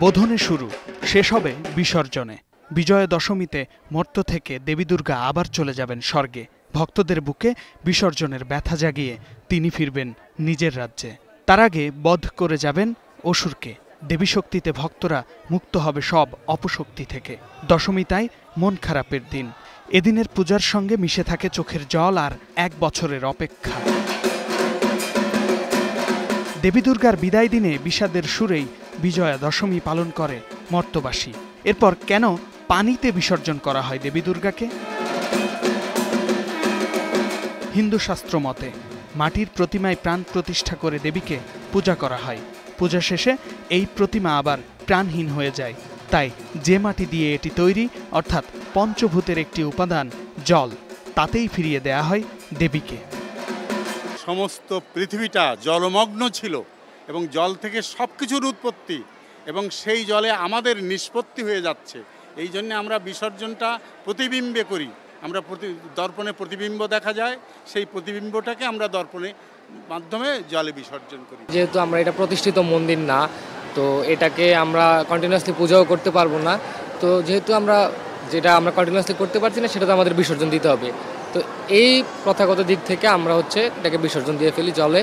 বোধনে শুরু, শেষ হবে বিসর্জনে। বিজয়া দশমীতে মর্ত্য থেকে দেবী দুর্গা আবার চলে যাবেন স্বর্গে। ভক্তদের বুকে বিসর্জনের ব্যথা জাগিয়ে তিনি ফিরবেন নিজের রাজ্যে। তার আগে বধ করে যাবেন অসুরকে। দেবী শক্তিতে ভক্তরা মুক্ত হবে সব অপশক্তি থেকে। দশমী তাই মন খারাপের দিন। এদিনের পূজার সঙ্গে মিশে থাকে চোখের জল আর 1 বছরের অপেক্ষা। দেবী দুর্গার বিদায় দিনে বিষাদের সুরেই বিজয়া দশমী পালন করে মর্ত্যবাসী। এরপর কেন পানিতে বিসর্জন করা হয় দেবী দুর্গাকে? হিন্দু শাস্ত্র মতে মাটির প্রতিমায় প্রাণ প্রতিষ্ঠা করে দেবীকে পূজা করা হয়। পূজা শেষে এই প্রতিমা আবার প্রাণহীন হয়ে যায়। তাই যে মাটি দিয়ে এটি তৈরি, অর্থাৎ পঞ্চভূতের একটি উপাদান জল, তাতেই ফিরিয়ে দেয়া হয় দেবীকে। সমস্ত পৃথিবীটা জলমগ্ন ছিল এবং জল থেকে সব কিছুর উৎপত্তি, এবং সেই জলে আমাদের নিষ্পত্তি হয়ে যাচ্ছে। এই জন্য আমরা বিসর্জনটা প্রতিবিম্বে করি। আমরা দর্পণে প্রতিবিম্ব দেখা যায়, সেই প্রতিবিম্বটাকে আমরা দর্পণের মাধ্যমে জলে বিসর্জন করি। যেহেতু আমরা এটা প্রতিষ্ঠিত মন্দির না, তো এটাকে আমরা কন্টিনিউয়াসলি পূজাও করতে পারবো না। তো যেহেতু আমরা কন্টিনিউয়াসলি করতে পারছি না, সেটা তো আমাদের বিসর্জন দিতে হবে। তো এই প্রথাগত দিক থেকে আমরা এটাকে বিসর্জন দিয়ে ফেলি জলে।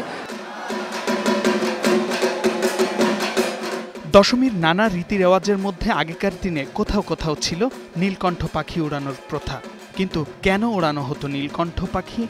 দশমীর নানা রীতি রেওয়াজের মধ্যে আগেকার দিনে কোথাও কোথাও ছিল নীলকণ্ঠ পাখি উড়ানোর প্রথা। কিন্তু কেন ওড়ানো হতো নীলকণ্ঠ পাখি?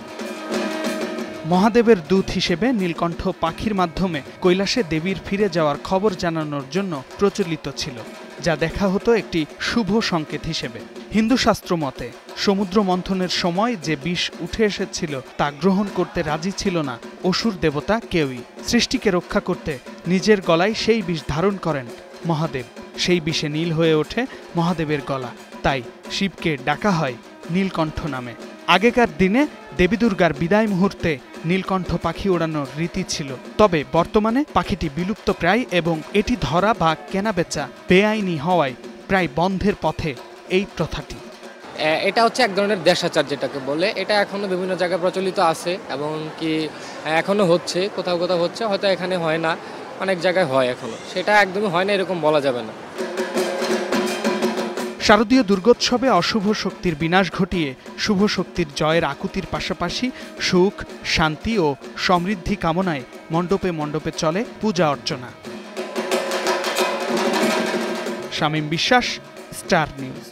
মহাদেবের দূত হিসেবে নীলকণ্ঠ পাখির মাধ্যমে কৈলাসে দেবীর ফিরে যাওয়ার খবর জানানোর জন্য প্রচলিত ছিল, যা দেখা হতো একটি শুভ সংকেত হিসেবে। হিন্দু শাস্ত্র মতে সমুদ্র মন্থনের সময় যে বিষ উঠে এসেছিল তা গ্রহণ করতে রাজি ছিল না অসুর দেবতা কেউই। সৃষ্টিকে রক্ষা করতে নিজের গলায় সেই বিষ ধারণ করেন মহাদেব। সেই বিষে নীল হয়ে ওঠে মহাদেবের গলা, তাই শিবকে ডাকা হয় নীলকণ্ঠ নামে। আগেকার দিনে দেবী দুর্গার বিদায় মুহূর্তে নীলকণ্ঠ পাখি ওড়ানোর রীতি ছিল, তবে বর্তমানে পাখিটি বিলুপ্ত প্রায় এবং এটি ধরা বা কেনাবেচা বেআইনি হওয়ায় প্রায় বন্ধের পথে এই প্রথাটি। এটা এক ধরনের দেশাচার যেটাকে বলে। এটা এখনো বিভিন্ন জায়গায় প্রচলিত আছে এবং কি এখনো হচ্ছে, কোথাও কোথাও হচ্ছে, হয়তো এখানে হয় না, অনেক জায়গায় হয় এখনো। সেটা একদমই হয় না এরকম বলা যাবে না। শারদীয় দুর্গোৎসবে অশুভ শক্তির বিনাশ ঘটিয়ে শুভ শক্তির জয়ের আকুতির পাশাপাশি সুখ, শান্তি ও সমৃদ্ধি কামনায় মণ্ডপে মণ্ডপে চলে পূজা অর্চনা। শামীম বিশ্বাস, স্টার নিউজ।